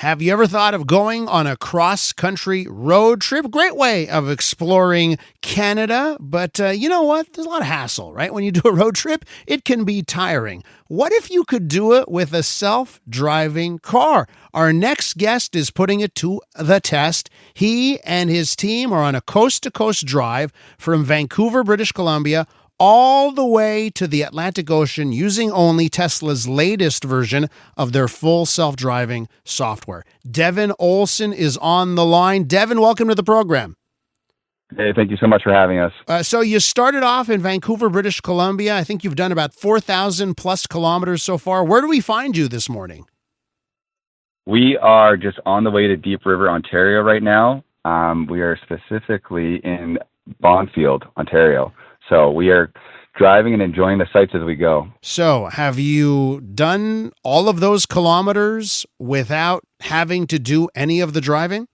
Have you ever thought of going on a cross-country road trip? Great way of exploring Canada, but you know what? There's a lot of hassle, right? When you do a road trip, it can be tiring. What if you could do it with a self-driving car? Our next guest is putting it to the test. He and his team are on a coast-to-coast drive from Vancouver, British Columbia, all the way to the Atlantic Ocean using only Tesla's latest version of their full self-driving software. Devin Olsen is on the line. Devin, welcome to the program. Hey, thank you so much for having us. So you started off in Vancouver, British Columbia. I think you've done about 4,000 plus kilometers so far. Where do we find you this morning? We are just on the way to Deep River, Ontario right now. We are specifically in Bonfield, Ontario. So we are driving and enjoying the sights as we go. So have you done all of those kilometers without having to do any of the driving?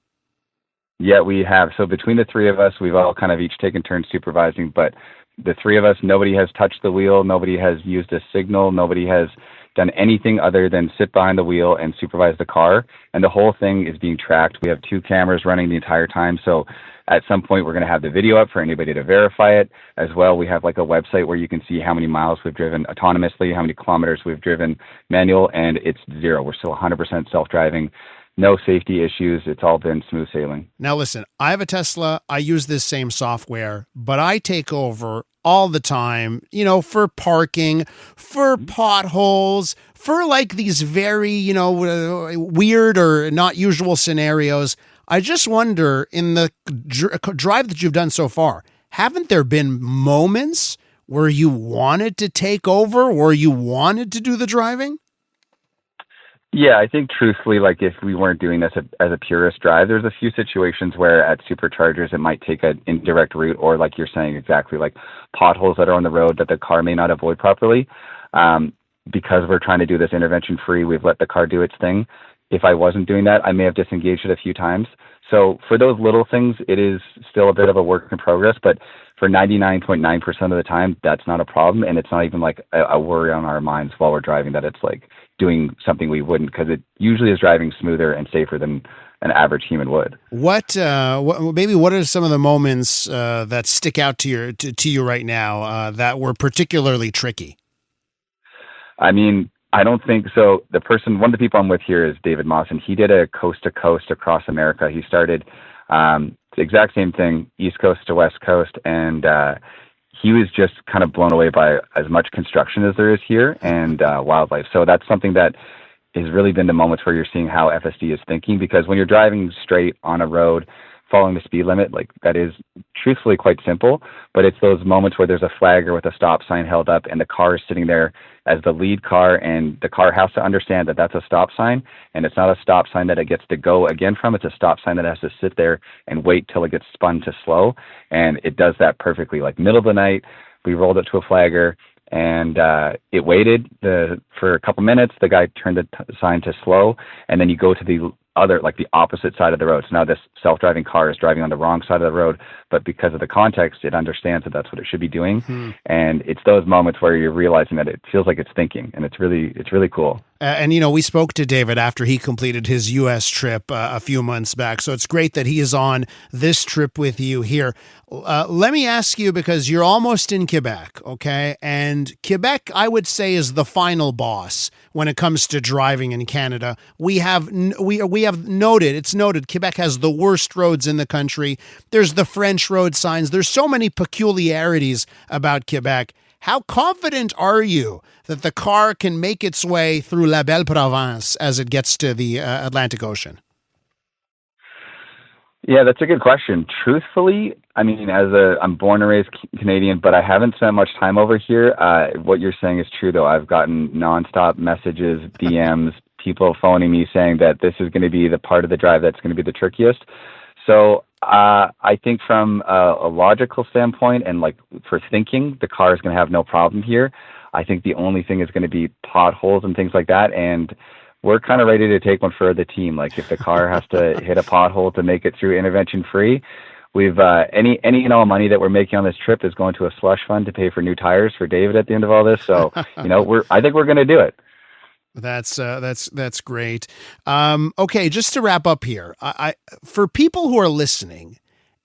Yeah, we have. So between the three of us, we've all kind of each taken turns supervising, but the three of us, nobody has touched the wheel. Nobody has used a signal. Nobody has done anything other than sit behind the wheel and supervise the car. And the whole thing is being tracked. We have 2 cameras running the entire time. So at some point, we're going to have the video up for anybody to verify it. As well, we have like a website where you can see how many miles we've driven autonomously, how many kilometers we've driven manual, and it's zero. We're still 100% self-driving. No safety issues. It's all been smooth sailing. Now, listen, I have a Tesla. I use this same software, but I take over all the time, you know, for parking, for potholes, for like these very, weird or not usual scenarios. I just wonder, in the drive that you've done so far, haven't there been moments where you wanted to take over or you wanted to do the driving? Yeah, I think truthfully, like if we weren't doing this as a purist drive, there's a few situations where at superchargers it might take an indirect route, or like you're saying exactly, like potholes that are on the road that the car may not avoid properly. Because we're trying to do this intervention free, we've let the car do its thing. If I wasn't doing that, I may have disengaged it a few times. So for those little things, it is still a bit of a work in progress, but for 99.9% of the time, that's not a problem. And it's not even like a worry on our minds while we're driving that it's like doing something we wouldn't, because it usually is driving smoother and safer than an average human would. What are some of the moments that stick out to you right now that were particularly tricky? I mean, I don't think so. One of the people I'm with here is David Olsen. He did a coast to coast across America. He started the exact same thing, East Coast to West Coast. And he was just kind of blown away by as much construction as there is here and wildlife. So that's something that has really been the moments where you're seeing how FSD is thinking, because when you're driving straight on a road, following the speed limit, like that is truthfully quite simple, but it's those moments where there's a flagger with a stop sign held up and the car is sitting there as the lead car, and the car has to understand that that's a stop sign, and it's not a stop sign that it gets to go again from. It's a stop sign that has to sit there and wait till it gets spun to slow, and it does that perfectly. Like middle of the night, we rolled it to a flagger, and it waited for a couple minutes. The guy turned the sign to slow, and then you go to the opposite side of the road. So now this self-driving car is driving on the wrong side of the road, but because of the context, it understands that that's what it should be doing. And it's those moments where you're realizing that it feels like it's thinking, and it's really cool. And, we spoke to David after he completed his U.S. trip a few months back. So it's great that he is on this trip with you here. Let me ask you, because you're almost in Quebec, okay? And Quebec, I would say, is the final boss when it comes to driving in Canada. We have noted Quebec has the worst roads in the country. There's the French road signs. There's so many peculiarities about Quebec. How confident are you that the car can make its way through La Belle Province as it gets to the Atlantic Ocean? Yeah, that's a good question. Truthfully, I mean, I'm born and raised Canadian, but I haven't spent much time over here. What you're saying is true, though. I've gotten nonstop messages, DMs, people phoning me saying that this is going to be the part of the drive that's going to be the trickiest. So I think from a logical standpoint and like for thinking, the car is going to have no problem here. I think the only thing is going to be potholes and things like that. And we're kind of ready to take one for the team. Like if the car has to hit a pothole to make it through intervention free, we've any and all money that we're making on this trip is going to a slush fund to pay for new tires for David at the end of all this. So, I think we're going to do it. That's great. Okay, just to wrap up here, I for people who are listening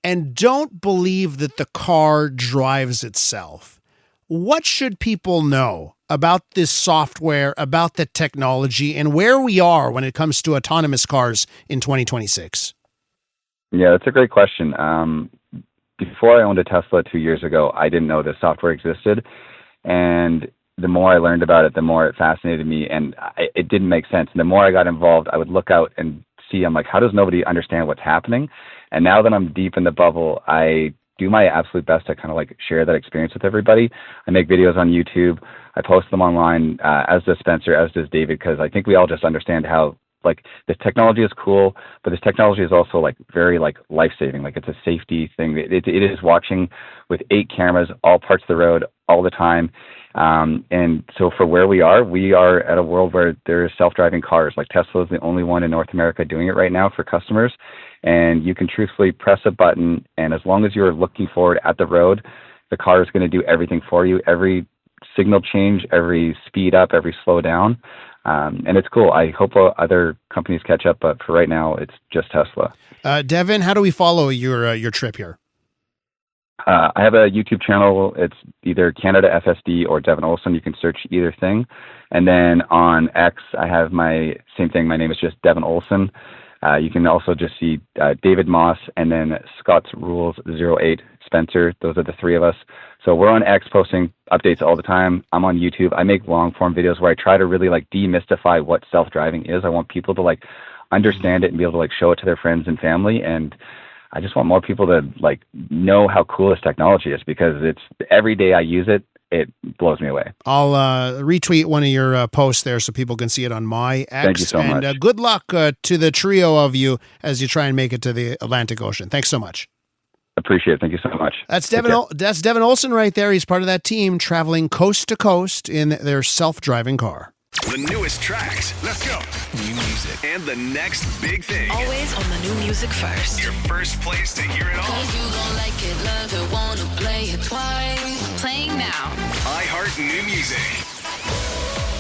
and don't believe that the car drives itself, what should people know about this software, about the technology, and where we are when it comes to autonomous cars in 2026? Yeah, that's a great question. Before I owned a Tesla 2 years ago, I didn't know this software existed. And the more I learned about it, the more it fascinated me, and it didn't make sense. And the more I got involved, I would look out and see, I'm like, how does nobody understand what's happening? And now that I'm deep in the bubble, I do my absolute best to kind of like share that experience with everybody. I make videos on YouTube. I post them online, as does Spencer, as does David, because I think we all just understand how like this technology is cool, but this technology is also like very like life-saving. Like it's a safety thing. It is watching with 8 cameras, all parts of the road, all the time. And so for where we are at a world where there is self-driving cars. Like Tesla is the only one in North America doing it right now for customers. And you can truthfully press a button, and as long as you're looking forward at the road, the car is going to do everything for you. Every signal change, every speed up, every slow down. And it's cool. I hope other companies catch up, but for right now, it's just Tesla. Devin, how do we follow your trip here? I have a YouTube channel. It's either Canada FSD or Devin Olsen. You can search either thing. And then on X, I have my same thing. My name is just Devin Olsen. You can also just see David Moss and then Scott's Rules 08 Spencer. Those are the 3 of us. So we're on X posting updates all the time. I'm on YouTube. I make long form videos where I try to really like demystify what self-driving is. I want people to like understand it and be able to like show it to their friends and family. And I just want more people to like know how cool this technology is, because it's every day I use it, it blows me away. I'll retweet one of your posts there so people can see it on my X. Thank you so much. And good luck to the trio of you as you try and make it to the Atlantic Ocean. Thanks so much. Appreciate it. Thank you so much. That's Devin Olsen right there. He's part of that team traveling coast to coast in their self-driving car. The newest tracks. Let's go. New music. And the next big thing. Always on the new music first. Your first place to hear it all. 'Cause you gon' like it, love it, wanna play it twice. Playing now. iHeart New Music.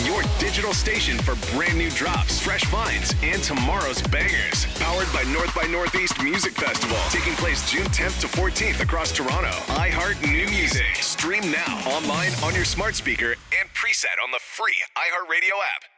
Your digital station for brand new drops, fresh finds, and tomorrow's bangers. Powered by North by Northeast Music Festival. Taking place June 10th to 14th across Toronto. iHeart New Music. Stream now, online, on your smart speaker, and preset on the free iHeartRadio app.